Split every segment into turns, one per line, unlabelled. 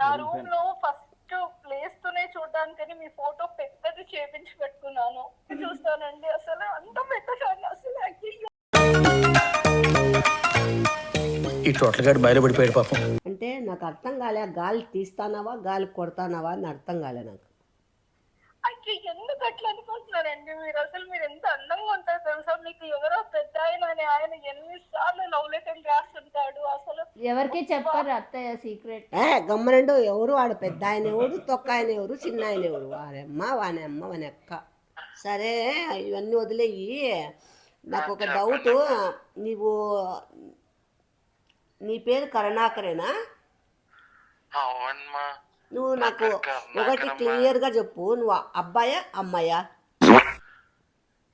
నా రూమ్ లో first place తోనే చూడడానికని మీ ఫోటో పెద్దది చేపించి పెట్టుకున్నాను. చూస్తానండి అసలు అంత పెద్ద ఫ్యాన్ అసలు.
ఈ టోటల్ గాడి బయలు పడిపోయాడు పాపం.
అంటే నాకు అర్థం కాలే, గాలి తీస్తానావా గాలి కొడతానావా అని అర్థం కాలే నాకు.
అయ్యి ఎందుకు అట్లా అనుకుంటున్నారండి మీరు? అసలు మీరు ఎంత అందంగా ఉంటారో తెలుసా? మీకు ఎవరో పెద్ద ఆయన ఎన్నిసార్లు లవ్ లెటర్ రాస్తుంటాడు అసలు.
ఎవరికి చెప్పారు అత్తయ్య సీక్రెట్?
గమ్మనండు ఎవరు వాడు, పెద్ద ఆయన ఎవరు, తొక్క ఆయన ఎవరు, చిన్న ఆయన ఎవరు, వానమ్మ వానమ్మ వానెక్క. సరే ఇవన్నీ వదిలేయి. నాకు ఒక డౌట్, నీ పేరు కరుణాకరేనా? నువ్వు నాకు ఒకటి క్లియర్గా చెప్పు, నువ్వు అబ్బాయా అమ్మాయా?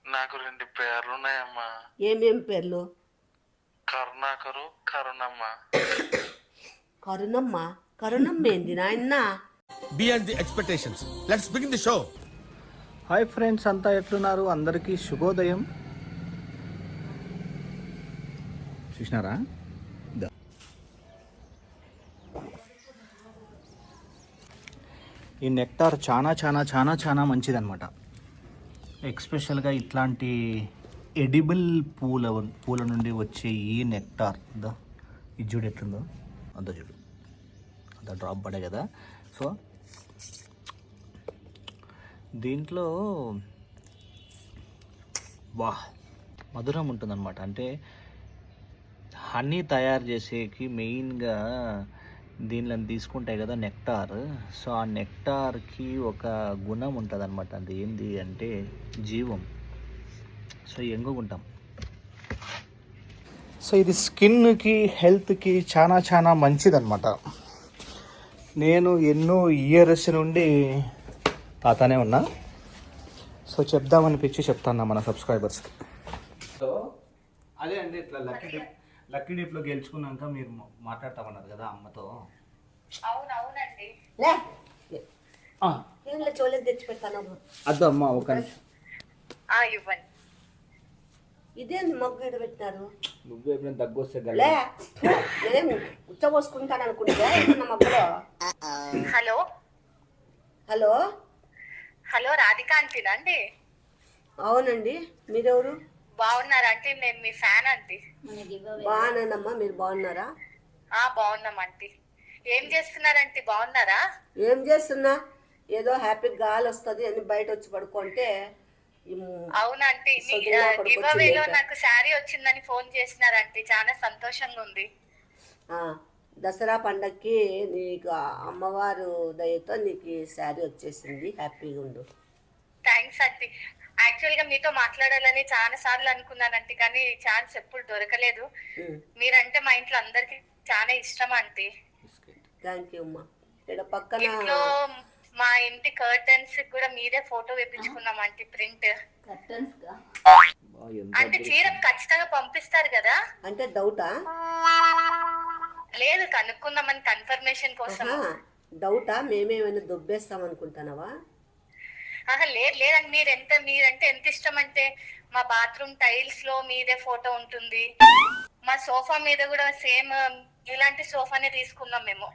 నాకు 2 పేర్లు ఉన్నాయమ్మా.
ఏమేం పేర్లు?
కరుణాకరు, కరుణమ్మ.
కరుణమ్మ? కరుణమ్మ ఏంది నాయన్న?
Beyond the expectations. Let's begin the show. Hi friends, అంతా ఎట్లున్నారు? అందరికీ శుభోదయం. చూసినారా? ఈ నెక్టార్ చాలా చాలా చాలా చాలా మంచిదన్నమాట. ఎక్స్పెషల్గా ఇట్లాంటి ఎడిబుల్ పూల నుండి వచ్చే ఈ నెక్టార్ ఇది చూడు ఎట్లుందో, అంత చూడు, అంత డ్రాప్ పడే కదా. సో దీంట్లో మధురం ఉంటుందన్నమాట. అంటే హనీ తయారు చేసేకి మెయిన్గా దీనిలో తీసుకుంటాయి కదా నెక్టార్. సో ఆ నెక్టార్కి ఒక గుణం ఉంటుంది అనమాట. అది ఏంటి అంటే జీవం. సో ఎంగుగా ఉంటాం. సో ఇది స్కిన్కి, హెల్త్కి చాలా చాలా మంచిదన్నమాట. నేను ఎన్నో ఇయర్స్ నుండి తాతానే ఉన్నా. సో చెప్దామనిపించి చెప్తాను మన సబ్స్క్రైబర్స్కి. సో అదే అండి, ఇట్లా లక్కీ డిప్లో గెలుచుకున్నాక మీరు మాట్లాడతామన్నారు కదా అమ్మతో.
అవునవునండి.
చోలేదు తెచ్చి పెడతాను.
అద్దు అమ్మ ఒక నిమిషం.
ఇవ్వండి.
ఇదేంది మగ్గు ఎడ పెట్టినారు?
నువ్వు ఎప్పుడైనా దగ్గు వస్తే
నేనేం ఉచ్చబోసుకుంటాను అనుకుంటే మగ్గులో.
హలో
హలో
హలో, రాధిక ఆంటీనా అండి?
అవునండి, మీరెవరు?
బాగున్నారా ఆంటీ? నేను మీ ఫ్యాన్ ఆంటీ.
బాగున్నానమ్మా, మీరు బాగున్నారా?
బాగున్నాం ఆంటీ. ఏం చేస్తున్నారంటే? బాగున్నారా?
ఏం చేస్తున్నా, ఏదో హ్యాపీ గాలి వస్తుంది అని బయట వచ్చి పడుకుంటే.
అవునంటీ, గివ్ అవేలో నాకు శారీ వచ్చిందని ఫోన్ చేసినారంటీ. చాలా సంతోషంగా ఉంది.
దసరా పండక్కి నీకు అమ్మవారు దయతో నీకు శారీ వచ్చేసింది, హ్యాపీగా ఉండు.
Thanks aunty. యాక్చువల్ గా మీతో మాట్లాడాలని చాలా సార్లు అనుకున్నానంటే, కానీ ఛాన్స్ ఎప్పుడు దొరకలేదు. మీరంటే మా ఇంట్లో అందరికి చాలా ఇష్టం ఆంటీ.
థ్యాంక్ యూ అమ్మా. ఇక్కడ పక్కన
ఇంట్లో మా ఇంటి కర్టన్స్ కూడా మీరే ఫోటో వేపించుకున్నాం ఆంటీ, ప్రింట్. అంటే చీర ఖచ్చితంగా పంపిస్తారు కదా?
అంటే డౌటా?
లేదు, కనుక్కుందామని కన్ఫర్మేషన్ కోసం.
డౌటా? మేమేమైనా దొబ్బేస్తాం అనుకుంటున్నావా?
లేదండి, మీరంటే ఎంత ఇష్టం అంటే, మా బాత్రూమ్ టైల్స్ లో మీదే ఫోటో ఉంటుంది. మా సోఫా మీద కూడా సేమ్ ఇలాంటి సోఫానే తీసుకున్నాం మేము.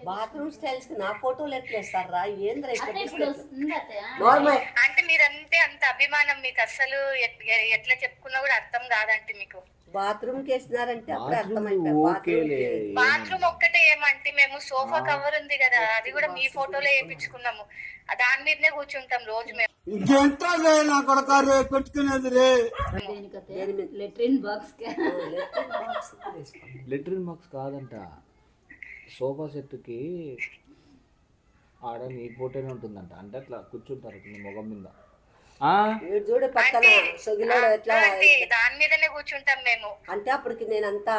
బాత్రూమ్ స్టైల్స్ కి నా ఫోటోలు ఎట్లేస్తారా? ఏంద్రా
అంటే మీరంటే అంత అభిమానం మీకు, అసలు ఎట్లా చెప్పుకున్నా కూడా అర్థం కాదంటే మీకు.
బాత్రూమ్ కి వేసినారంటే అప్పుడే అర్థమైపోయింది.
బాత్రూమ్ ఒక్కటే ఏమంటే, మేము సోఫా కవర్ ఉంది కదా, అది కూడా మీ ఫోటోలో వేయించుకున్నాము. దాని మీదనే కూర్చుంటాం రోజు మేము.
లెట్రిన్ బాక్స్ కాదంట, సోఫా సెట్కి ఆడ నీ ఫోటోనే ఉంటుందంట. అంటే అట్లా కూర్చుంటారు నీ ముఖం మీద.
చూడు పక్కన సొగిలోడు ఎట్లా,
దాని మీదనే కూర్చుంటాం మేము.
అంటే అప్పటికి నేను అంత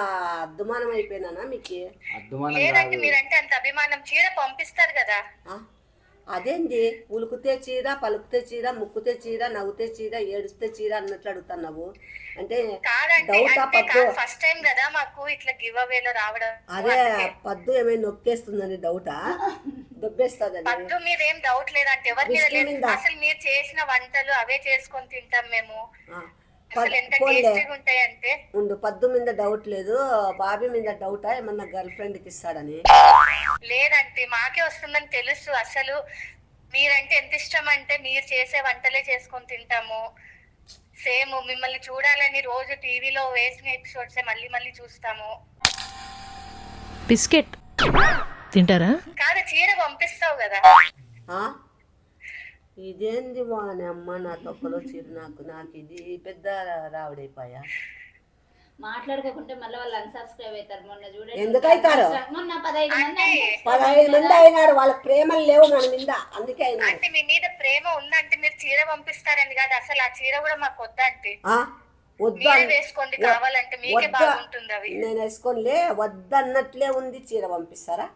అద్దుమానం అయిపోయినానా మీకు?
లేదంటే మీరంటే అంత అభిమానం. చీర పంపిస్తారు కదా?
అదేంటి, ఉలుకుతే చీర, పలుకుతే చీర, ముక్కుతే చీర, నవ్వుతే చీర, ఏడుస్తే చీర అన్నట్లు అడుగుతున్నావు. అంటే డౌటా? పద్దు
ఫస్ట్ టైం కదా మాకు ఇట్లా గివ్ అవేలో రావడం.
అదే పద్దు ఏమైనా నొక్కేస్తుందని డౌటా? దొబ్బేస్తుందని?
పద్దు మీద ఏం డౌట్ లేదంటే, ఎవరి మీద లేదు. అసలు మీరు చేసిన వంటలు అవే చేసుకొని తింటాం మేము. అసలు ఎంత
పోన్లే.
టేస్టీగా ఉంటాయంటే.
ఉండు, పద్దు మీద డౌట్ లేదు, బాబీ మీద డౌటా ఏమన్నా గర్ల్ ఫ్రెండ్కి ఇస్తాడని?
లేదంటే మాకే వస్తుందని తెలుసు. అసలు మీరంటే ఎంత ఇష్టం అంటే మీరు చేసే వంటలే చేసుకొని తింటాము. సేమ్ మిమ్మల్ని చూడాలని రోజు టీవీలో వేసిన ఎపిసోడ్స్ మళ్ళీ మళ్ళీ చూస్తాము.
బిస్కెట్ తింటారా?
కాదు, చీర పంపిస్తావు కదా.
ఆ? ఇదేంది వాని అమ్మ నా తొక్కలో చిరు, నాకు ఇది పెద్ద రావడైపోయా.
మాట్లాడుకోకుంటే మళ్ళీ వాళ్ళు అన్సబ్స్క్రైబ్ అవుతారు. మొన్న చూడండి,
ఎందుకైతారు?
మొన్న 15 మంది
అంటే
15 మంది అయినారు, వాళ్ళకి ప్రేమలు లేవు మన మీద, అందుకే అయినారు.
అంటే మీ మీద ప్రేమ ఉందంటే మీరు చీర పంపిస్తారని కాదు. అసలు ఆ చీర కూడా మాకు వద్దంటే
ఆ? వద్దు
మీరే వేసుకోండి, కావాలంటే మీకే బాగుంటుంది అవి.
నేను వేసుకోనిలే, వద్దన్నట్లే ఉంది. చీర పంపిస్తారా?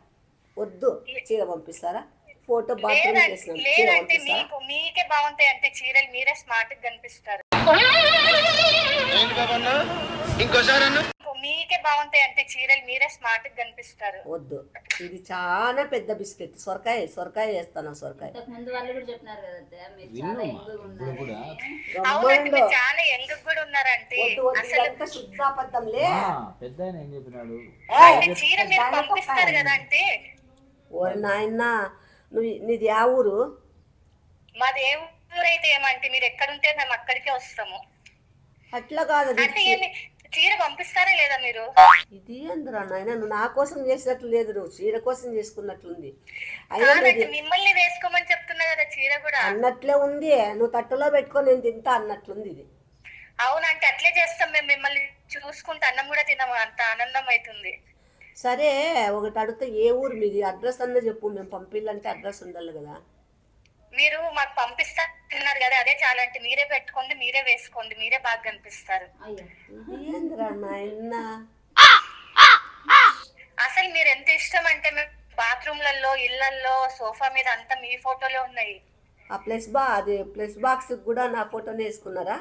వద్దు, చీర పంపిస్తారా? ఫోటో బాత్రూమ్ చేసిన చీర
లేదంటే
పంపిస్తారా?
మీకే బాగుంటాయి అంటే చీరలు, మీరే స్మార్ట్ గా కనిపిస్తారు. మీకే బాగుంటాయి అంటే చీరలు, మీరే స్మార్ట్ గా కనిపిస్తారు.
వద్దు, ఇది చాలా పెద్ద బిస్కెట్. సొరకాయ వేస్తాను, సొరకాయ.
ఇంతకు ముందు వాళ్ళు కూడా చెప్పినారు కదా అత్తయ్య, మీరు చాలా యంగ్గా ఉన్నారు.
అవునంటే మీరు చాలా యంగ్ కూడా ఉన్నారంటే.
వద్దు వద్దు,
అసలు
ఇదంతా శుద్ధాబద్ధంలే.
పెద్ద ఆయన ఏం చెప్పినాడు?
అంటే చీర మీరు పంపిస్తారు కదా అంటే.
ఓరి నాయన, నీది ఆ ఊరు?
మాది ఏ ఊరైతే ఏమంటే మీరు ఎక్కడుంటే మేము అక్కడికే వస్తాము.
అట్లా కాదు, అది
అంటే ఏమి చీర పంపిస్తారా లేదా మీరు?
ఇది ఏందిరా నాయన, నువ్వు నా కోసం చేసినట్లు లేదు, నువ్వు చీర కోసం చేసుకున్నట్లుంది. అయినా
కాదంటే
నీది
మిమ్మల్ని వేసుకోమని చెప్తున్నా కదా చీర కూడా.
అన్నట్లే ఉంది, నువ్వు తట్టులో పెట్టుకొని నేను తింటా అన్నట్లుంది ఇది.
అవునంటే అట్లే చేస్తాం మేము. మిమ్మల్ని చూసుకుంటే అన్నం కూడా తినము, అంత ఆనందం అవుతుంది.
సరే, ఒకటి అడిగితే ఏ ఊరు మీది? అడ్రస్ అన్న చెప్పు, మేము పంపిల్లంటే అడ్రస్ ఉండాలి కదా.
మీరు మాకు పంపిస్తున్నారు కదా, అదే చాలా. అంటే మీరే పెట్టుకోండి, మీరే వేసుకోండి, మీరే బాగా కనిపిస్తారు.
అయ్యో,
ఇది ఏందిరా నాయన?
అసలు మీరు ఎంత ఇష్టం అంటే బాత్రూమ్లలో, ఇళ్లలో, సోఫా మీద అంతా మీ ఫోటోలే ఉన్నాయి.
ఆ ప్లస్ బాక్స్ కూడా నా ఫోటోనే వేసుకున్నారా?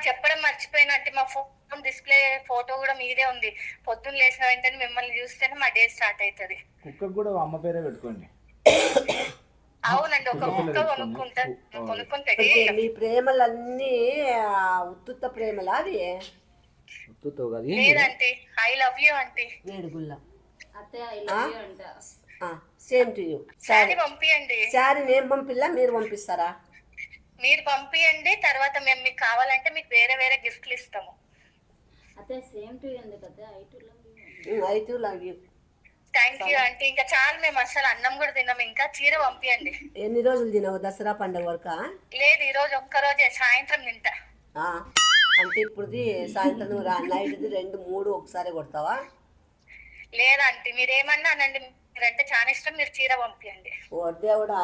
చెప్పడం మర్చిపోయినా, అంటే మా ఫోన్ డిస్ప్లే ఫోటో కూడా మీదే ఉంది. పొద్దున్న లేచిన వెంటనే మిమ్మల్ని చూస్తేనే మా డే స్టార్ట్ అవుతుంది.
కుక్కకు కూడా అమ్మ పేరే పెట్టుకోండి.
అవునండి, ఒక కుక్క కొనుక్కొని పెట్టి.
అంటే మీ ప్రేమలన్నీ ఉత్తుత్త ప్రేమలా అవి?
లేదంటే ఐ లవ్ యూ అంటే.
వేడుగుల్ల.
అత్తయ్య I love you అంట.
Same to you.
శారీ పంపియండి.
శారీ నేను పంపిల్లా, మీరు పంపిస్తారా?
మీరు పంపియండి, తర్వాత మేము మీకు కావాలంటే మీకు వేరే వేరే గిఫ్ట్లు ఇస్తాము.
అత్తయ్య సేమ్ టు ఎందుకు అత్తయ్య? I too love you.
I to love you.
Thank you అంటే. ఇంకా చాలు, మేము అసలు అన్నం కూడా తిన్నాము. ఇంకా చీర పంపియండి.
ఎన్ని రోజులు తినవు? దసరా పండుగ వరకా?
లేదు, ఈ రోజు ఒక్కరోజే, సాయంత్రం తింటా.
అంటే ఇప్పుడుది సాయంత్రం నైట్ది 2, 3 ఒకసారి కొడతావా?
లేదంటే మీరేమన్నా అనండి, మీరంటే చాలా ఇష్టం, మీరు చీర పంపియండి.
ఓ దేవుడా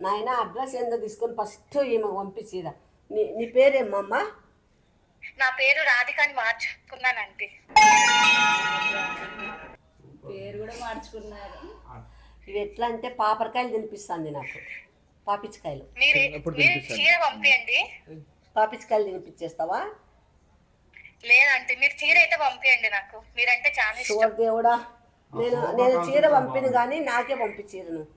నాయన, అడ్రస్ ఏందో తీసుకొని ఫస్ట్ ఈమె పంపించిరా. నీ పేరేమ్మా?
నా పేరు రాధికాని మార్చుకున్నానంటే.
పేరు కూడా మార్చుకున్నారు.
ఇవి ఎట్లా అంటే పాపరకాయలు తినిపిస్తుంది నాకు, పాపిచ్చికాయలు.
మీరు చీర పంపియండి.
పాపిచ్చికాయలు తినిపించేస్తావా?
లేదంటే మీరు చీర అయితే పంపియండి, నాకు మీరంటే చాలా ఇష్టం.
ఓ దేవుడా, నేను చీర పంపిన కానీ నాకే పంపించీరు నువ్వు.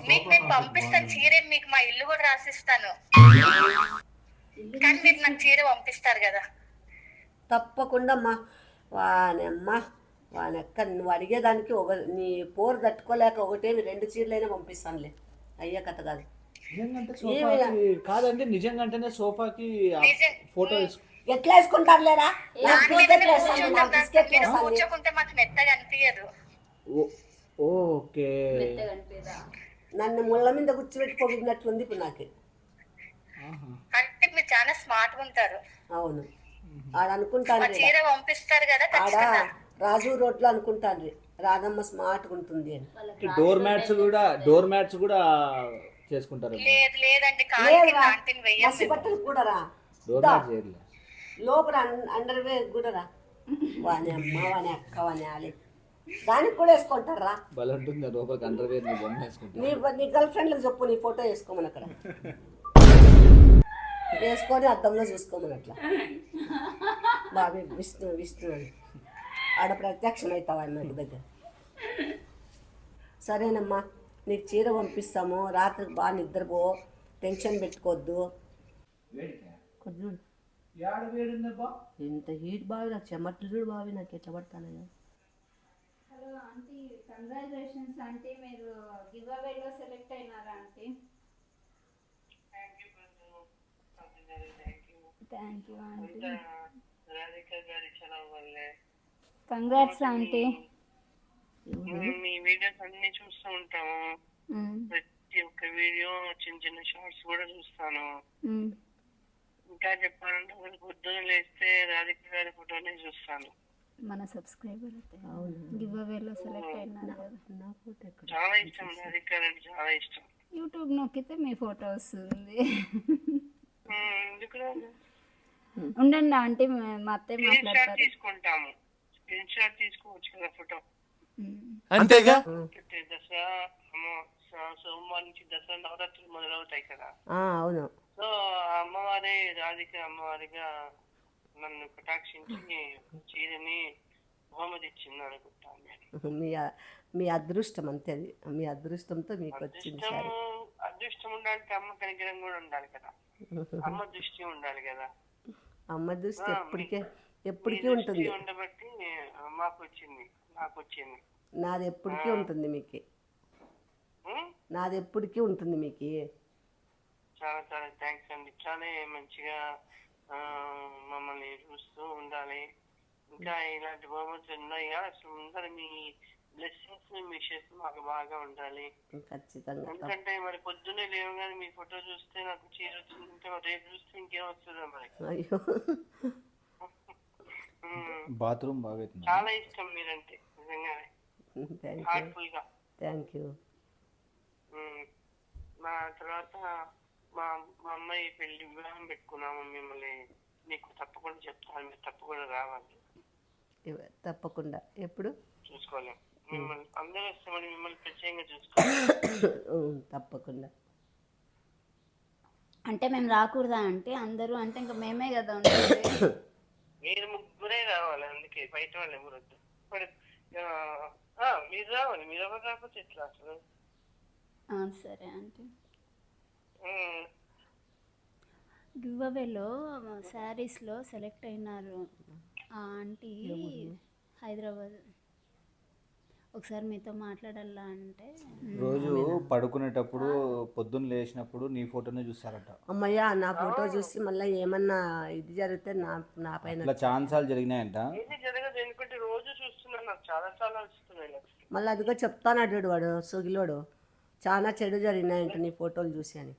మీకు నేను పంపిస్తాను చీర, మీకు మా ఇల్లు కూడా రాసిస్తాను. కానీ మీరు నాకు చీర పంపిస్తారు కదా.
తప్పకుండా అమ్మా. వానెక్క నువ్వు అడిగేదానికి నీ పోరు తట్టుకోలేక ఒకటేమి 2 చీరలైనా పంపిస్తానులే, అయ్యే కథ కాదు.
కాదండి, నిజంగా అంటేనే సోఫాకి ఫోటో
ఎట్లా వేసుకుంటారు లేరా?
కూర్చోకుంటే మాకు మెత్తగా అనిపించదు.
ఓకే,
మెత్తగా అనిపిదా?
నన్ను ముళ్ళ మీద కూర్చోబెట్టుకోగినట్లుంది ఇప్పుడు నాకు.
అంటే మీరు చాలా స్మార్ట్ గా ఉంటారు.
అవును, ఆడ అనుకుంటాను,
చీర పంపిస్తారు కదా
ఆడ
ఖచ్చితంగా.
రాజు రోడ్లో అనుకుంటాను రాధమ్మ స్మార్ట్ గా ఉంటుంది అని.
డోర్ మ్యాట్స్ కూడా చేసుకుంటారు.
లేదండి, కాలు కింద ఆంటీని వెయ్యం.
మసి బట్టలు కూడా రా,
డోర్ మ్యాట్ చేయలే,
లోపల అండర్వేర్ కూడా రా. వాని అమ్మ, వాని అక్క, వాని ఆలి దానికి కూడా వేసుకుంటారా?
బలం ఉంటుంది లోపలికి అండర్వేర్ బొమ్మ వేసుకుంటారు.
నీ గర్ల్ ఫ్రెండ్లకు చెప్పు, నీ ఫోటో వేసుకోమని అక్కడ వేసుకొని అద్దంలో చూసుకోమని అట్లా. బాబీ విష్ణు అని ఆడ ప్రత్యక్షం అవుతావా అన్నట్టు దగ్గర. సరేనమ్మా, నీకు చీర పంపిస్తాము, రాత్రికి బాగా నిద్రపో, టెన్షన్ పెట్టుకోవద్దు. ఇంత హీట్ బావి నాకు చెమట్లు చూడు బావి నాకు ఎట్లా పడతానయ్యా.
హలో ఆంటీ, కంగ్రాచులేషన్స్ ఆంటీ, మీరు గివ్ అవేలో సెలెక్ట్ అయినారా aunty? Thank you aunty. Congrats aunty.
మీ వీడియోస్ అన్ని చూస్తూ ఉంటాము. ప్రతి ఒక్క వీడియో చిన్న చిన్న షార్ట్స్ కూడా చూస్తాను. ఇంకా చెప్పాలంటే పొద్దున్న లేస్తే రాధిక గారి ఫోటోనే చూస్తాను.
మన సబ్స్క్రైబర్ గివ్ అవేలో సెలెక్ట్ అయినారు కదా.
చాలా ఇష్టం రాధిక గారు అంటే చాలా ఇష్టం.
యూట్యూబ్ నొక్కితే మీ ఫోటో వస్తుంది.
ఎందుకు
ఉండండి ఆంటీ, మా అత్తయ్య
స్క్రీన్ షాట్
మాట్లాడతారు.
తీసుకుంటాము. స్క్రీన్ షాట్ తీసుకోవచ్చు కదా ఫోటో.
అంతేగా.
దసరా సోమవారం నుంచి దసరా నవరాత్రులు మొదలవుతాయి కదా.
అవును.
సో అమ్మవారి రాధిక అమ్మవారిగా నన్ను కటాక్షించి చీరని బహుమతి ఇచ్చింది అనుకుంటాను.
మీ అదృష్టం అంతే, అది మీ అదృష్టంతో మీకు వచ్చింది.
అదృష్టం ఉండాలంటే అమ్మ కనికరం కూడా ఉండాలి కదా. అమ్మ దృష్టి ఉండాలి కదా.
అమ్మ దృష్టి ఎప్పటికీ ఉంటుంది.
ఉండబట్టి మాకు వచ్చింది, నాకు వచ్చింది.
నాది ఎప్పటికీ ఉంటుంది మీకు. నాది ఎప్పటికీ ఉంటుంది మీకు. చాలా
చాలా థ్యాంక్స్ అండి. ఇట్లానే మంచిగా మమ్మల్ని చూస్తూ ఉండాలి. ఇంకా ఇలాంటి బహుమతులు ఉన్నాయి కదా, అసలు ముందర మీ బ్లెస్సింగ్స్ మీ విషెస్ మాకు బాగా ఉండాలి.
ఖచ్చితంగా.
ఎందుకంటే మరి పొద్దున్నే లేవగానే మీ ఫోటో చూస్తే నాకు చీర వచ్చిందంటే రేపు చూస్తే ఇంకేం వస్తుందో మరి.
అయ్యో,
బాత్రూమ్ బాగా
చాలా ఇష్టం మీరంటే నిజంగానే, హార్ట్ఫుల్ గా.
Thank you.
మా తర్వాత మా అమ్మాయి పెళ్లి వివాహం పెట్టుకున్నాము. మిమ్మల్ని మీకు తప్పకుండా చెప్తాను, మీరు తప్పకుండా రావాలి.
తప్పకుండా. ఎప్పుడు
చూసుకోలేం, మిమ్మల్ని అందరూ ఇష్టమని మిమ్మల్ని ప్రత్యేకంగా చూసుకోవాలి.
తప్పకుండా.
అంటే మేము రాకూడదా అంటే అందరూ? అంటే ఇంకా మేమే కదా ఉండేది.
మీరు ముగ్గురే రావాలి, అందుకే బయట వాళ్ళు ఎవరు వద్దు. మీరు రావాలి, మీరు ఎవరు రాకపోతే ఎట్లా అసలు?
సరే ఆంటీ. గివ్ అవేలో శారీస్లో సెలెక్ట్ అయినారు ఆ ఆంటీ, హైదరాబాద్. ఒకసారి మీతో మాట్లాడాలా అంటే
రోజు పడుకునేటప్పుడు పొద్దున్న లేచినప్పుడు నీ ఫోటోనే చూస్తారట.
అమ్మయ్యా, నా ఫోటో చూసి మళ్ళీ ఏమన్నా ఇది జరిగితే నా పైన
ఇట్లా ఛాన్సాలు జరిగినాయంట.
ఇది జరగదు, ఎందుకంటే రోజు చూస్తున్నాను, నాకు చాలా చాలా వస్తున్నాయి.
మళ్ళీ అదిగో చెప్తానడ్డాడు వాడు సోగిలోడు, చాలా చెడు జరిగినాయంట నీ ఫోటోలు చూసి అని.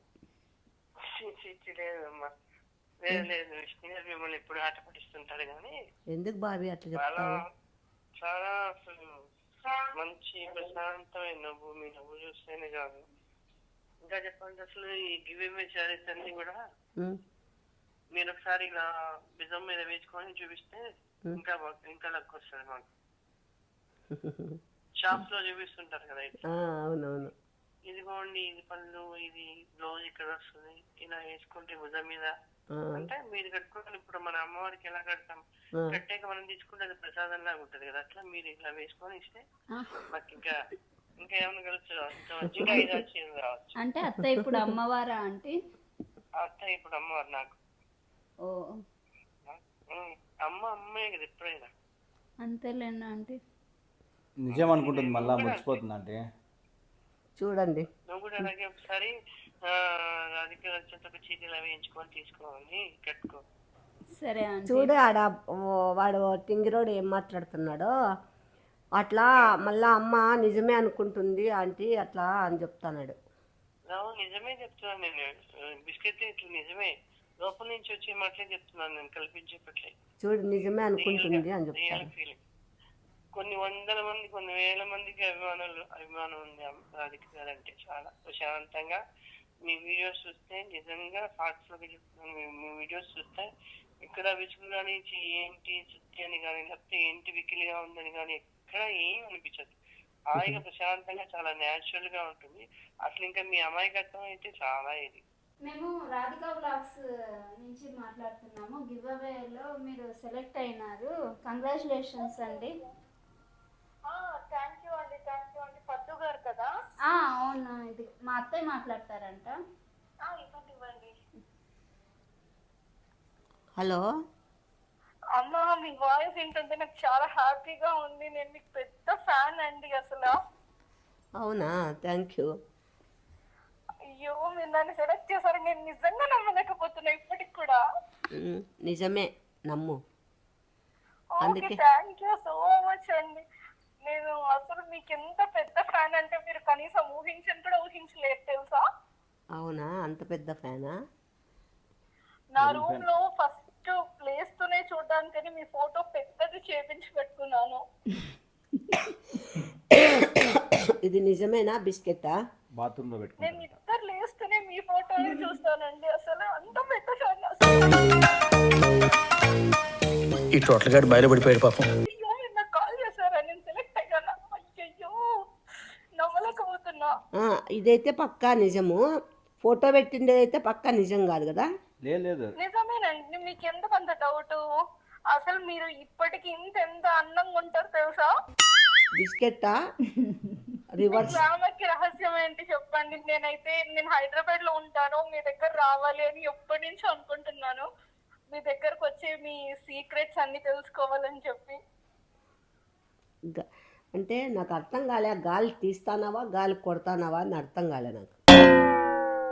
లేదమ్మా, లేదు లేదు, విష్ణు గారు మిమ్మల్ని ఎప్పుడు ఆట పట్టిస్తుంటారు కానీ.
ఎందుకు బాబీ అట్లా
చాలా
చెప్తావు?
చాలా అసలు మంచి ప్రశాంతమైన నవ్వు, మీ నవ్వు చూస్తేనే కాదు. ఇంకా చెప్పండి, అసలు ఈ గివ్ అవే శారీస్ అన్ని కూడా మీరు ఒకసారి ఇలా బిజం మీద వేసుకొని చూపిస్తే ఇంకా ఇంకా లక్ వస్తుంది మాకు. షాప్స్ లో చూపిస్తుంటారు కదా.
అవునవును.
ఇదిగోండి, ఇది పళ్ళు, ఇది బ్లౌజ్ ఇక్కడ వస్తుంది, ఇలా వేసుకుంటే భుజం మీద. అంటే మీరు కట్టుకోవాలి. ఇప్పుడు మన అమ్మవారికి ఎలా కడతాం, కట్టాక మనం తీసుకుంటే అది ప్రసాదం లాగా ఉంటది కదా, అట్లా మీరు ఇలా వేసుకొని ఇస్తే మాకు ఇంకా ఇంకా ఏమైనా కలుసు, ఇంకా మంచిగా ఇది వచ్చేది రావచ్చు.
అంటే అత్త ఇప్పుడు అమ్మవారా ఆంటీ?
అత్త ఇప్పుడు అమ్మవారు నాకు.
ఓ,
అమ్మాయి కదా ఎప్పుడైనా.
అంతేలేనా ఆంటీ?
నిజం అనుకుంటుంది, మళ్ళా ముచ్చిపోతుంది అంటే.
చూడండి,
నువ్వు కూడా అలాగే ఒకసారి రాధిక వచ్చేంత చీటీలు అవి ఎంచుకొని తీసుకోవాలి, కట్టుకో.
సరే ఆంటీ.
చూడు ఆడ వాడు టింగిరోడు ఏం మాట్లాడుతున్నాడో అట్లా. మళ్ళా అమ్మ నిజమే అనుకుంటుంది ఆంటీ అట్లా అని చెప్తాన్నాడు.
నిజమే చెప్తున్నాను నేను, బిస్కెట్ ఇట్లా నిజమే, లోపల నుంచి వచ్చే మాటలే చెప్తున్నాను నేను, కల్పించేపట్లే.
చూడు నిజమే అనుకుంటుంది అని చెప్తాను.
ఫీలింగ్. కొన్ని వందల మంది, కొన్ని వేల మందికి అభిమానం ఉంది రాధిక గారు అంటే. చాలా ప్రశాంతంగా మీ వీడియోస్ చూస్తే, నిజంగా ఫాక్స్ లో చెప్తున్నాను, మీ వీడియోస్ చూస్తే ఇక్కడ విసుగు కానీ ఏంటి చుట్టి అని కానీ, లేకపోతే ఏంటి వికిలిగా ఉందని కానీ ఎక్కడ ఏం అనిపించదు. హాయిగా ప్రశాంతంగా చాలా న్యాచురల్ గా ఉంటుంది. అసలు ఇంకా మీ అమాయకత్వం అయితే చాలా ఇది.
మేము రాధికా బ్లాగ్స్ నుంచి మాట్లాడుతున్నాము. గివ్ అవేలో మీరు సెలెక్ట్ అయినారు, కంగ్రాచులేషన్స్ అండి.
థ్యాంక్ యూ అండి, థ్యాంక్ యూ అండి. పద్దు గారు కదా?
అవునా, ఇది మా అత్తయ్య మాట్లాడతారంట.
ఇవ్వండి ఇవ్వండి.
హలో.
అమ్మ మీ వాయిస్ ఏంటంటే నాకు చాలా హ్యాపీగా ఉంది. నేను మీకు పెద్ద ఫ్యాన్ అండి అసలు.
అవునా, థ్యాంక్ యూ.
అయ్యో మీరు నన్ను సెలెక్ట్ చేశారు, నేను నిజంగా నమ్మలేకపోతున్నా ఇప్పటికి కూడా.
నిజమే, నమ్ము.
ఓకే,
అందుకే
థ్యాంక్ యూ సో మచ్ అండి. నేను అసలు మీకు ఎంత పెద్ద ఫ్యాన్ అంటే మీరు కనీసం ఊహించని కూడా ఊహించలేదు తెలుసా.
అవునా, అంత పెద్ద ఫ్యానా?
నా రూమ్ లో ఫస్ట్ ప్లేస్ తోనే చూడడానికని మీ ఫోటో పెద్దది చేపించి పెట్టుకున్నాను.
ఇది నిజమేనా బిస్కెటా?
బాత్రూంలో
నేను
పెట్టుకుంటాను.
నిద్ర లేస్తూనే మీ ఫోటోని చూస్తానండి. అసలు అంత పెద్ద ఫ్యాన్ అసలు.
ఈ టోటల్ గాడు బయలుపడిపోయాడు పాపం.
అయ్యో మీరు నాకు కాల్ చేశారా, నేను సెలెక్ట్ అయ్యాను. అయ్యో నమ్మలేకపోతున్నా.
ఇదైతే పక్కా నిజము. ఫోటో పెట్టిండేదైతే పక్కా నిజం కాదు కదా?
లేదు.
నిజమేనండి, మీకు ఎందుకు అంత డౌట్? అసలు మీరు ఇప్పటికి ఎంత అందంగా ఉంటారు తెలుసా.
బిస్కెటా? రివర్స్.
రామకి రహస్యం ఏంటి చెప్పండి. నేను హైదరాబాద్ లో ఉంటాను, మీ దగ్గర రావాలి అని ఎప్పటి నుంచి అనుకుంటున్నాను. మీ దగ్గరకు వచ్చి మీ సీక్రెట్స్ అన్ని తెలుసుకోవాలని చెప్పి.
అంటే నాకు అర్థం కాలే, గాలి తీస్తానావా గాలి కొడతానావా అని అర్థం కాలే నాకు.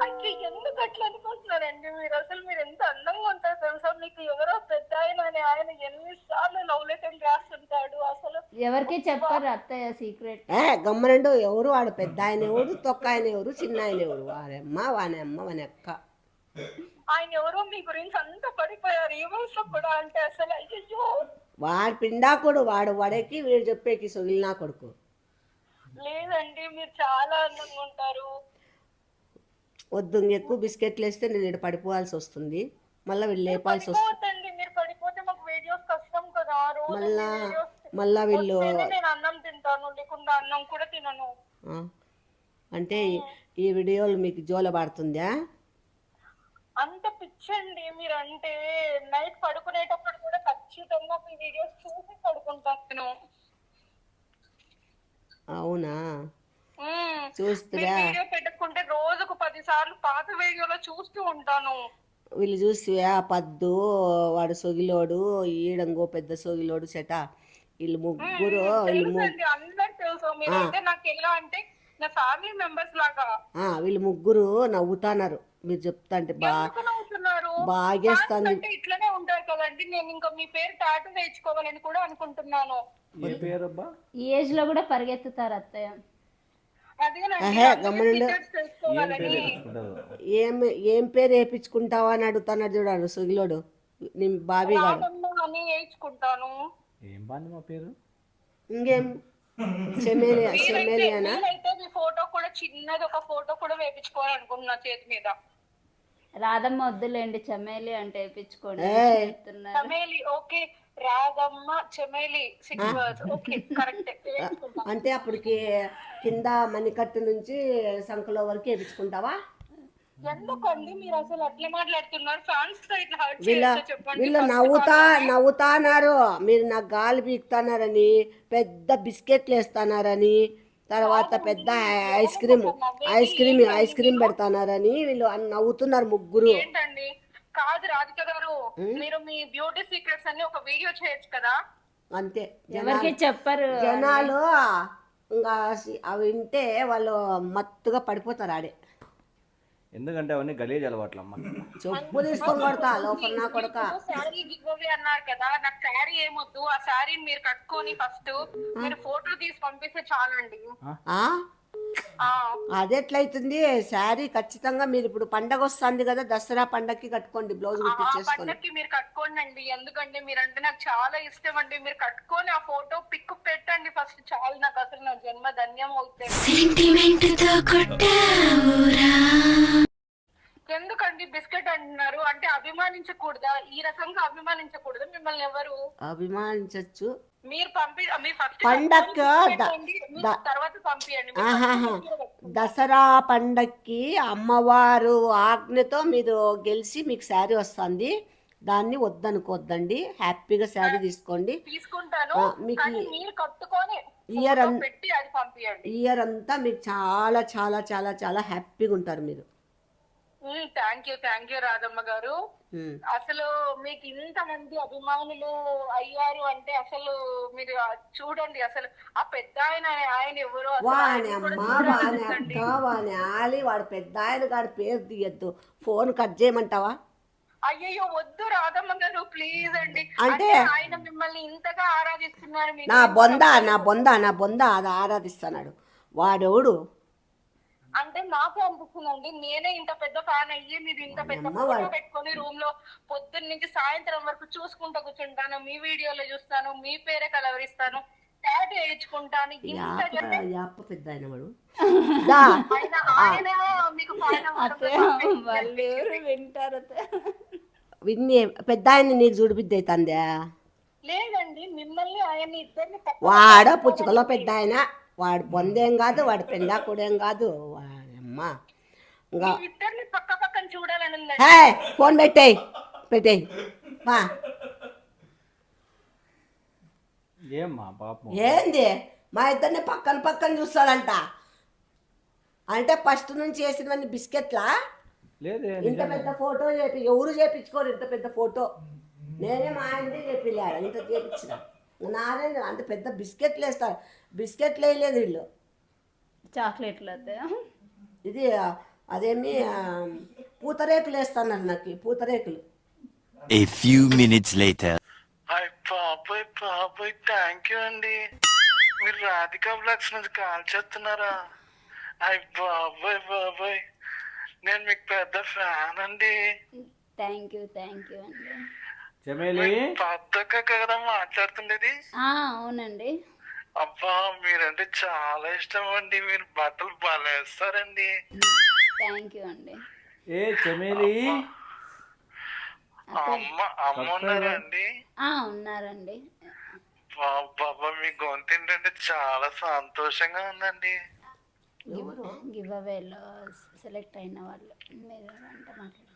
అయ్యో ఎందుకు అట్లా అనుకుంటున్నారండి మీరు? అసలు మీరు ఎంత అందంగా ఉంటారో తెలుసా. మీకు ఎవరో పెద్ద ఆయన ఎన్నిసార్లు లవ్ లెటర్లు రాస్తుంటాడు అసలు.
ఎవరికి చెప్పారు అత్తయ్య సీక్రెట్?
గమ్మనండు. ఎవరు వాడు? పెద్ద ఆయన ఎవరు, తొక్క ఆయన ఎవరు, చిన్న ఆయన ఎవరు? వానమ్మ వానెక్క.
ఆయన ఎవరో మీ గురించి అంత పడిపోయారు ఈవెంట్స్ లో కూడా. అంటే అసలు అయ్యో.
వాడు పిండాకుడు, వాడు వడకి వీడు చెప్పేకి సొగిలినా కొడుకు.
లేదండి మీరు చాలా అందంగా ఉంటారు.
వద్దు, ఎక్కువ బిస్కెట్లు వేస్తే నేను ఇక్కడ పడిపోవాల్సి వస్తుంది. మళ్ళీ వీళ్ళు లేపాల్సి వస్తుంది.
పడిపోతండి, మీరు పడిపోతే మాకు వీడియోస్ కష్టం కదా.
మళ్ళా వీళ్ళు
నేను అన్నం తింటాను, లేకుండా అన్నం కూడా తినను.
అంటే ఈ వీడియోలు మీకు జోల పడుతుందా?
అంత పిచ్చండి మీరు. అంటే నైట్ పడుకునేటప్పుడు కూడా ఖచ్చితంగా మీ వీడియోస్ చూసి పడుకుంటాను.
అవునా, చూస్తురా?
వీడియో పెట్టుకుంటే రోజుకు 10 సార్లు పాత వీడియోలో చూస్తూ ఉంటాను.
వీళ్ళు చూసివా? పద్దు, వాడు సొగిలోడు, ఈడంగో పెద్ద సొగిలోడు చెట. వీళ్ళు ముగ్గురు
అందరు తెలుసు. మీరైతే నాకు ఎలా అంటే నా ఫ్యామిలీ మెంబర్స్ లాగా.
వీళ్ళు ముగ్గురు నవ్వుతాన్నారు మీరు చెప్తా అంటే. బాగేస్తాను.
ఇట్లనే ఉంటారు కదండి. నేను ఇంకా మీ పేరు టాటూ వేయించుకోవాలని కూడా అనుకుంటున్నాను.
ఏ పేరబ్బా?
ఈ ఏజ్ లో కూడా పరిగెత్తుతారు అత్తయ్య.
గమనండి. ఏం పేరు వేయించుకుంటావా అని అడుగుతున్నాడు చూడాడు సొగిలోడు. నేను బాబీ గారు
వేయించుకుంటాను.
ఏం బాని మా పేరు?
ఇంకేం చెమేలియానా?
మీ ఫోటో కూడా చిన్నది ఒక ఫోటో కూడా వేయించుకోవాలనుకుంటున్నా చేతి మీద.
రాధమ్మ వద్దులేండి, చమేలి అంటే వేయించుకోండి.
Chameli okay, Radhamma Chameli 6 words okay correct.
అంటే అప్పటికి కింద మణికట్టు నుంచి సంఖలో వరకు వేయించుకుంటావా?
ఎందుకండి మీరు అసలు అట్లా మాట్లాడుతున్నారు? ఫ్యాన్స్ తో ఇట్లా హర్ట్
వీళ్ళు
చేయొచ్చా చెప్పండి.
వీళ్ళు నవ్వుతాన్నారు. మీరు నాకు గాలి పీకుతున్నారని, పెద్ద బిస్కెట్లు వేస్తున్నారని, తర్వాత పెద్ద ఐస్ క్రీమ్ పెడతానారని వీళ్ళు నవ్వుతున్నారు ముగ్గురు.
ఏంటండి? కాదు రాధిక గారు, మీరు మీ బ్యూటీ సీక్రెట్స్ అన్ని ఒక వీడియో చేయొచ్చు కదా.
అంతే,
ఎవరికి చెప్పరు
జనాలు ఇంకా అవి వింటే వాళ్ళు మత్తుగా పడిపోతారు ఆడే.
ఎందుకంటే అవన్నీ గలీజ్ అలవాట్లమ్మా.
చెప్పు తీసుకొని కొడతా లోపల నా కొడక.
శారీ గివ్ అవే అన్నారు కదా, నాకు శారీ ఏమొద్దు. ఆ శారీ మీరు కట్టుకొని ఫస్ట్ మీరు ఫోటో తీసి పంపిస్తే చాలండి.
అది ఎట్లయితుంది? శారీ ఖచ్చితంగా మీరు ఇప్పుడు పండగ వస్తుంది కదా, దసరా పండగకి కట్టుకోండి, బ్లౌజ్ కుట్టించేసుకోండి.
పండగకి మీరు కట్టుకోండి అండి, ఎందుకంటే మీరంటే నాకు చాలా ఇష్టం అండి. మీరు కట్టుకొని ఆ ఫోటో పిక్ పెట్టండి ఫస్ట్, చాలు. నాకు అసలు నా జన్మ ధన్యం అవుతుంది. ఎందుకండి బిస్కెట్ అంటున్నారు? అంటే అభిమానించకూడదా? ఈ రకంగా అభిమానించకూడదు మిమ్మల్ని ఎవరు?
అభిమానించచ్చు.
మీరు మీ ఫస్ట్
పండగ
తర్వాత పంపియండి.
దసరా పండక్కి అమ్మవారు ఆజ్ఞతో మీరు గెలిచి మీకు శారీ వస్తుంది. దాన్ని వద్దనుకోద్దండి, హ్యాపీగా శారీ తీసుకోండి.
తీసుకుంటాను.
మీకు
మీరు కట్టుకొని
ఇయర్ అంతా మీకు చాలా చాలా చాలా చాలా హ్యాపీగా ఉంటారు మీరు.
థ్యాంక్ యూ రాధమ్మ గారు.
ఉమ్.
అసలు మీకు ఇంతమంది అభిమానులు అయ్యారు అంటే అసలు మీరు చూడండి. అసలు ఆ పెద్ద ఆయన ఎవరో అసలు
వాని
ఆయన్ని కూడా
అమ్మ వాని
చూడాలనిపిస్తుంది.
అక్క వాని ఆలి వాడు పెద్ద ఆయన గాడి పేరు తీయద్దు. ఫోన్ కట్ చేయమంటావా?
అయ్యయ్యో వద్దు రాధమ్మ గారు ప్లీజ్ అండి.
అంటే
అంటే ఆయన మిమ్మల్ని ఇంతగా ఆరాధిస్తున్నారు. మీకు
నా బొంద అది ఆరాధిస్తున్నాడు వాడెవడు?
అంటే నాకే అనిపిస్తుందండి, నేనే ఇంత పెద్ద ఫ్యాన్ అయ్యి మీరు ఇంత పెద్ద
అమ్మ
ఫోటో
వాడు.
పెట్టుకొని రూమ్ లో పొద్దున్న నుంచి సాయంత్రం వరకు చూసుకుంటూ కూర్చుంటాను. మీ వీడియోలో చూస్తాను, మీ పేరే కలవరిస్తాను, టాటూ వేయించుకుంటాను. ఇంత
యాప పెద్ద ఆయన వాడు. దా.
ఆయన మీకు fan అవ్వడం
వాళ్ళు ఎవరు వింటారు అత్తయ్య.
విన్ని పెద్ద ఆయన్ని నీకు చూడిబిద్ది అవుతుందా?
లేదండి, మిమ్మల్ని ఆయన ఇద్దరిని
వాడో పుచ్చుకలో పెద్ద ఆయన. వాడు బొందేం కాదు, వాడు పెండా కూడేం కాదు. వాడమ్మ ఇంకా
ఇద్దరిని పక్క పక్కన చూడాలని ఉందండి.
హే ఫోన్ పెట్టేయి బా.
ఏమ్మా పాపం.
ఏంది మా ఇద్దరిని పక్కన పక్కన చూస్తాడంట. అంటే ఫస్ట్ నుంచి వేసినవన్నీ బిస్కెట్లా?
లేదే
ఇంత పెద్ద ఫోటో ఎవరు చేపించుకోరు ఇంత పెద్ద ఫోటో. నేనే మా ఆయనదే చేపిల్లాడు ఇంత చేపించిన. నాదే అంత పెద్ద బిస్కెట్లు వేస్తారు. బిస్కెట్లు వేయలేదు వీళ్ళు.
చాక్లెట్లు అత్తయ్య.
ఇది అదేమి పూతరేకులు వేస్తున్నారు నాకు, పూతరేకులు.
A few minutes later.
బాబాయ్ థ్యాంక్ యూ అండి. మీరు రాధికా బ్లాగ్స్ నుంచి కాల్ చేస్తున్నారా? బాబాయ్ నేను మీకు పెద్ద ఫ్యాన్ అండి.
థ్యాంక్ యూ అండి.
చమేలి
పద్దక్క కదా మాట్లాడుతుండేది?
అవునండి.
అబ్బా మీరంటే చాలా ఇష్టం అండి. మీరు బట్టలు బాగా వేస్తారండి.
థ్యాంక్ యూ అండి.
ఏ చమేలి
అమ్మ ఉన్నారా అండి?
ఉన్నారండి.
బాబా మీ గొంతు ఏంటంటే చాలా సంతోషంగా ఉందండి.
గివ్ అవేలో సెలెక్ట్ అయిన వాళ్ళు మీరు అంటే మాట్లాడు.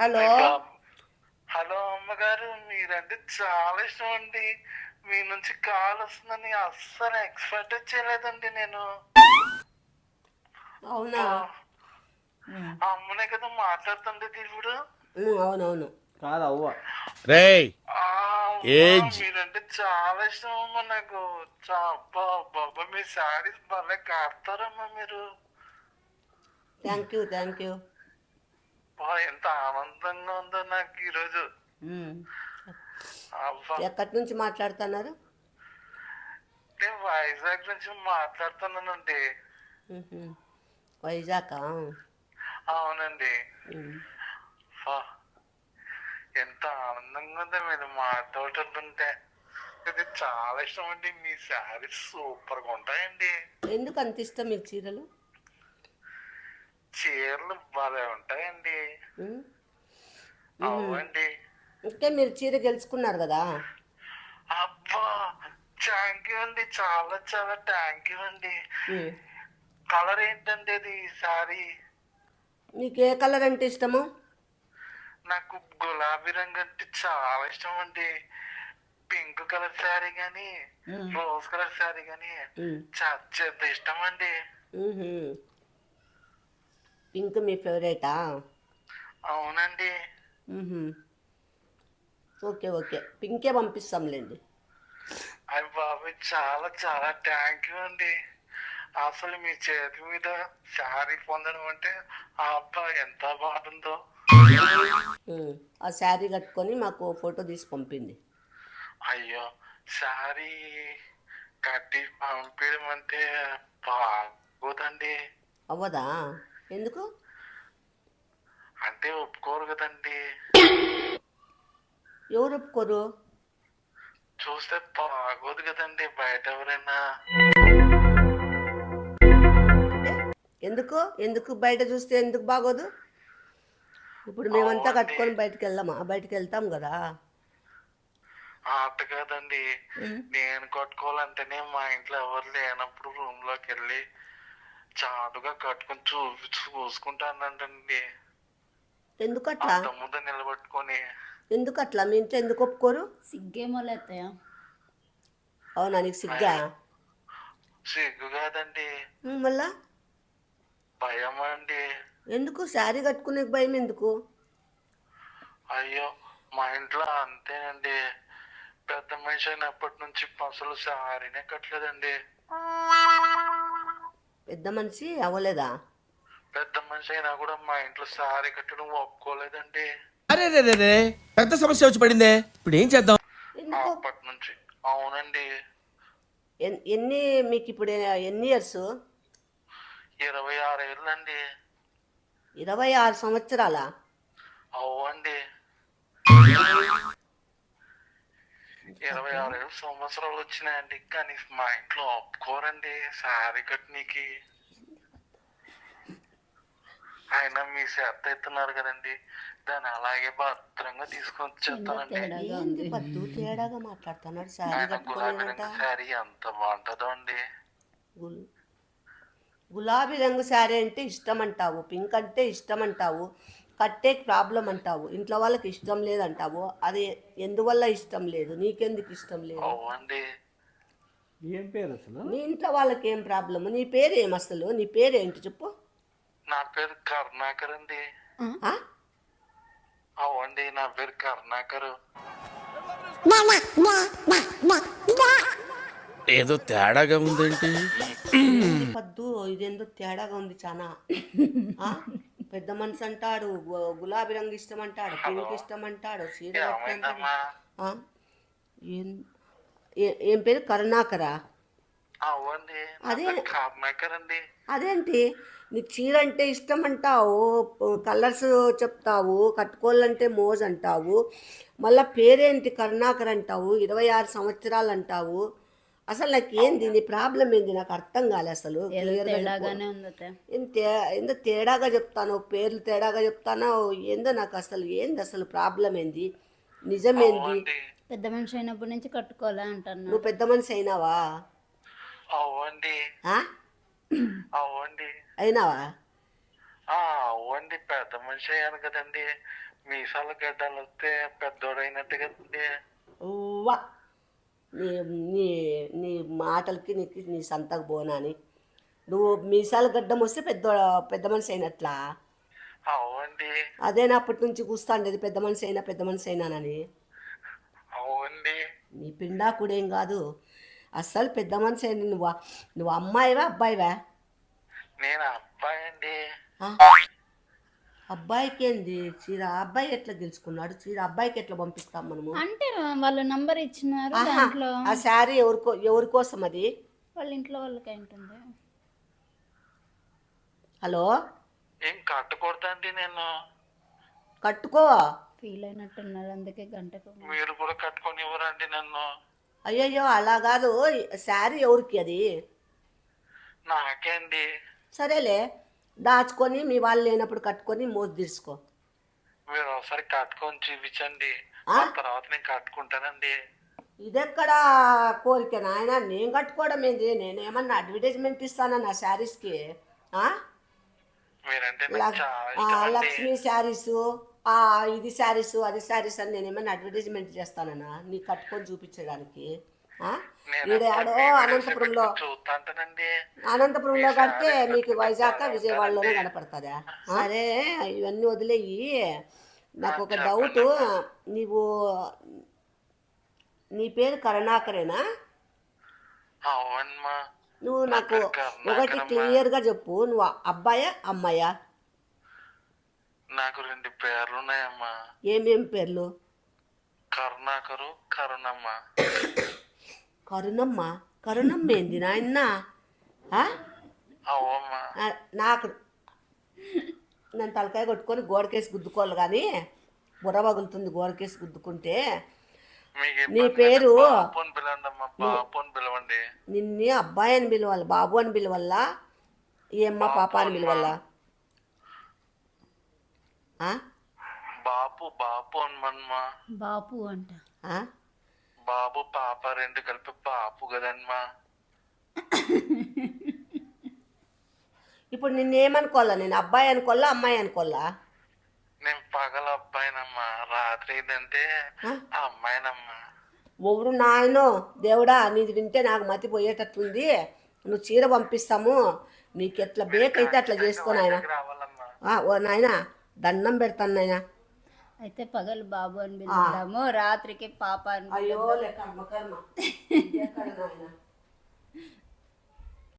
హలో
హలో అమ్మగారు, మీరంటే చాలా ఇష్టం అండి. మీ నుంచి కాల్ వస్తుందని అస్సలు ఎక్స్పెక్ట్ చేయలేదండి నేను.
అవునా?
అమ్మనే కదా మాట్లాడుతుండేది ఇప్పుడు.
అవునవును.
కాదు అవ్వ.
రేయ్
మీరంటే చాలా ఇష్టం అమ్మా నాకు. బాబా మీ శారీస్ భలే కాస్తారమ్మా మీరు.
Thank you.
ఎంత ఆనందంగా ఉందో నాకు ఈరోజు. అబ్బా
ఎక్కడి నుంచి మాట్లాడుతున్నారు?
నేను వైజాగ్ నుంచి మాట్లాడుతున్నానండి.
వైజాగ్?
అవునండి. ఎంత ఆనందంగా ఉందో మీరు మాట్లాడుతుంటే. ఇది చాలా ఇష్టం అండి. మీ శారీస్ సూపర్ గా ఉంటాయండి.
ఎందుకు అంత ఇష్టం మీకు చీరలు?
చీరలు భలే ఉంటాయండి. అవునండి.
అంటే మీరు చీర గెలుచుకున్నారు కదా?
అబ్బా థ్యాంక్ యూ అండి. చాలా చాలా థ్యాంక్ యూ అండి. కలర్ ఏంటండి అది సారీ?
మీకు ఏ కలర్ అంటే ఇష్టము?
నాకు గులాబీ రంగు అంటే చాలా ఇష్టం అండి. పింక్ కలర్ శారీ గాని రోజ్ కలర్ శారీ గాని చాలా ఇష్టం అండి.
పింక్ మీ ఫేవరెటా?
అవునండి.
ఓకే పింకే పంపిస్తాంలేండి.
అయ్య బాబు చాలా చాలా థ్యాంక్ యూ అండి. అసలు మీ చేతి మీద శారీ పొందడం అంటే అబ్బా ఎంత బాగుందో.
ఆ శారీ కట్టుకొని మాకు ఫోటో తీసి పంపింది.
అయ్యో శారీ కట్టి పంపించడం అంటే బాగోదండి.
అవ్వదా? ఎందుకు?
అంటే ఒప్పుకోరు కదండి.
ఎవరు ఒప్పుకోరు?
చూస్తే బాగోదు కదండి బయట ఎవరైనా.
ఎందుకు బయట చూస్తే ఎందుకు బాగోదు? ఇప్పుడు మేమంతా కట్టుకొని బయటకు వెళ్తాం కదా.
అట్ట కాదండి, నేను కట్టుకోవాలంటేనే మా ఇంట్లో ఎవరు లేనప్పుడు రూమ్ లోకి వెళ్ళి చాటుగా కట్టుకొని చూసుకుంటానండి.
ఎందుకట్లా?
ముందు నిలబెట్టుకొని.
ఎందుకట్లా? మీ ఇంట్లో ఎందుకు ఒప్పుకోరు?
సిగ్గేమో లేత్తయ్య.
అవునా నీకు సిగ్గా?
సిగ్గు కాదండి,
మళ్ళా
భయం అండి.
ఎందుకు శారీ కట్టుకునే భయం ఎందుకు?
అయ్యో మా ఇంట్లో అంతేనండి, పెద్ద మనిషి అయినప్పటి నుంచి అసలు సారీనే కట్టలేదండి.
పెద్ద మనిషి అవ్వలేదా?
పెద్ద మనిషి అయినా కూడా మా ఇంట్లో సారీ కట్టడం ఒప్పుకోలేదండి.
అరే రే రే రే, పెద్ద సమస్య వచ్చి పడిందే, ఇప్పుడు ఏం చేద్దాం?
ఎందుకు?
అప్పటి నుంచి. అవునండి.
ఎన్ని మీకు ఇప్పుడు ఎన్ని ఇయర్స్?
26 ఏళ్ళండి.
26 సంవత్సరాలా?
అవ్వండి. 26 సంవత్సరాలు వచ్చినాయండి, కానీ మా ఇంట్లో ఒప్పుకోరండి సారీ కట్టనీకి. ఆయన మీ శ్రద్ధ ఎత్తున్నారు కదండి, దాన్ని అలాగే భద్రంగా తీసుకొని వచ్చేస్తానండి.
ఏంది పద్దు తేడాగా మాట్లాడుతున్నాడు? శారీ
ఆయన గులాబీ
కట్టుకోలేదంట.
రంగు శారీ ఎంత బాగుంటుందో అండి.
గులాబీ రంగు శారీ అంటే ఇష్టం అంటావు, పింక్ అంటే ఇష్టం అంటావు, కట్టే ప్రాబ్లం అంటావు, ఇంట్లో వాళ్ళకి ఇష్టం లేదంటావు. అది ఎందువల్ల ఇష్టం లేదు? నీకెందుకు ఇష్టం లేదు?
అవ్వండి.
ఏం పేరు అసలు?
నీ ఇంట్లో వాళ్ళకి ఏం ప్రాబ్లము? నీ పేరు ఏం అసలు? నీ పేరు ఏంటి చెప్పు?
నా పేరు కరుణాకర్ అండి.
ఆ?
అవ్వండి, నా పేరు కరుణాకర్.
ఏదో తేడాగా ఉందేంటి?
ఏంది పద్దు, ఇదేందో తేడాగా ఉంది చాలా. ఆ? పెద్ద మనిషి అంటాడు, గులాబీ రంగు ఇష్టం అంటాడు, పింక్ ఇష్టం అంటాడు, చీర కట్టమంటాడు.
ఏమైందమ్మా?
ఆ? ఏం పేరు? కరుణాకరా?
అవ్వండి, నా
అదే.
పేరు కరుణాకర్ అండి.
అదేంటి నీకు చీర అంటే ఇష్టం అంటావు, కలర్స్ చెప్తావు, కట్టుకోవాలంటే మోజ్ అంటావు, మళ్ళీ పేరేంటి కరుణాకర్ అంటావు, 26 సంవత్సరాలు అంటావు. అసలు నాకు ఏంది నీ ప్రాబ్లం ఏంది? నాకు అర్థం కాలే అసలు.
తేడాగానే ఉంది అత్తయ్య.
ఏందో తేడాగా చెప్తాను, పేర్లు తేడాగా చెప్తాను, ఏందో నాకు అసలు ఏంది అసలు ప్రాబ్లం ఏంది? నిజమేంది?
అవ్వండి.
పెద్ద మనిషి అయినప్పటి నుంచి కట్టుకోలే అంటున్నా.
నువ్వు పెద్ద మనిషి అయినావా?
అవ్వండి.
ఆ?
అవ్వండి.
అయినావా?
అవ్వండి, పెద్ద మనిషి అయ్యాను కదండి, మీసాల గడ్డలు వస్తే పెద్దోడైనట్టు కదండి.
వా నీ నీ నీ మాటలకి నీకు నీ సంతకు బోనాని. నువ్వు మీసాల గడ్డం వస్తే పెద్ద మనిషి అయినట్లా?
అవ్వండి.
అదేనా అప్పటి నుంచి కూస్తాండేది పెద్ద మనిషి అయినా పెద్ద మనిషి అయినానని?
అవ్వండి.
నీ పిండా కూడా ఏం కాదు, అస్సలు పెద్ద మనిషి అయిన నువ్వు అమ్మాయివా అబ్బాయివా?
నేను అబ్బాయి అండి.
ఆ? అబ్బాయికి ఏంది చీర? అబ్బాయి ఎట్లా గెలుచుకున్నాడు చీర? అబ్బాయికి ఎట్లా పంపిస్తాం మనము?
అంటే వాళ్ళ నంబర్ ఇచ్చినారు,
ఆహా,
దాంట్లో
ఆ శారీ ఎవరి కోసం అది?
వాళ్ళ ఇంట్లో వాళ్ళకి ఉంటుంది.
హలో,
ఏం కట్టకూడదండి నేను?
కట్టుకో.
ఫీల్ అయినట్టున్నారు, అందుకే గంటకు.
మీరు కూడా కట్టుకొని ఇవ్వరండి నన్ను?
అయ్యయ్యో అలా కాదు, శారీ ఎవరికి అది?
నాకే అండి.
సరేలే, దాచుకొని మీ వాళ్ళు లేనప్పుడు కట్టుకొని మోజు తీసుకో.
మీరు ఒకసారి కట్టుకొని చూపించండి,
ఆ?
ఆ తర్వాత నేను కట్టుకుంటానండి.
ఇదెక్కడ కోరిక నాయన? నేను కట్టుకోవడం ఏంది? నేనేమన్నా అడ్వర్టైజ్మెంట్ ఇస్తానా నా శారీస్కి?
మీరంటే నాకు చాలా ఇష్టం అండి.
లక్ష్మీ శారీసు, ఇది శారీసు అది శారీస్ అని నేనేమన్నా అడ్వర్టైజ్మెంట్ చేస్తానన్నా నీకు కట్టుకొని చూపించడానికి?
నేను
ఈడాడో అనంతపురంలో,
చూస్తాంటానండి.
అనంతపురంలో కడితే మీకు వైజాగ్ విజయవాడలోనే కనపడుతుందా? సరే ఇవన్నీ వదిలేయి. నాకు ఒక డౌట్, నీ పేరు కరుణాకరేనా?
అవునమ్మా.
నువ్వు నాకు ఒకటి క్లియర్గా చెప్పు, నువ్వు అబ్బాయా అమ్మాయా?
నాకు 2 పేర్లు ఉన్నాయమ్మా.
ఏమేం పేర్లు?
కరుణాకరు, కరుణమ్మ.
కరుణమ్మ? కరుణమ్మ ఏంది నాయన్న?
అవమ్మా.
నాకు నన్ను తలకాయ కొట్టుకొని గోడకేసి గుద్దుకోవాలి కానీ బుర్ర పగులుతుంది గోడకేసి గుద్దుకుంటే. నీ పేరు
పిలవండి.
నిన్ను అబ్బాయి అని పిలవాలి, బాబు అని పిలవల్లా, ఏమ్మ పాప అని పిలవల్లా?
బాపు అనమా.
బాపు అంట.
బాబు పాప 2 కలిపి బాపు కదమ్మా.
ఇప్పుడు నిన్నేమనుకోవాలా? నేను అబ్బాయి అనుకోవాలా అమ్మాయి అనుకోవాలా?
నేను పగల అబ్బాయినమ్మా, రాత్రి ఇదంటే అమ్మాయినమ్మా.
ఎవరు నాయనో దేవుడా, నీది వింటే నాకు మతి పోయేటట్టుంది. నువ్వు చీర పంపిస్తాము, నీకు ఎట్లా బేకైతే అట్లా చేసుకో నాయన.
రావాలమ్మా.
ఓ నాయనా దండం పెడతాను నాయనా.
అయితే పగలు బాబు అని పిలుద్దాము, రాత్రికి పాప అని
అయ్యో లే కర్మ కర్మ. ఎక్కడ నాయనా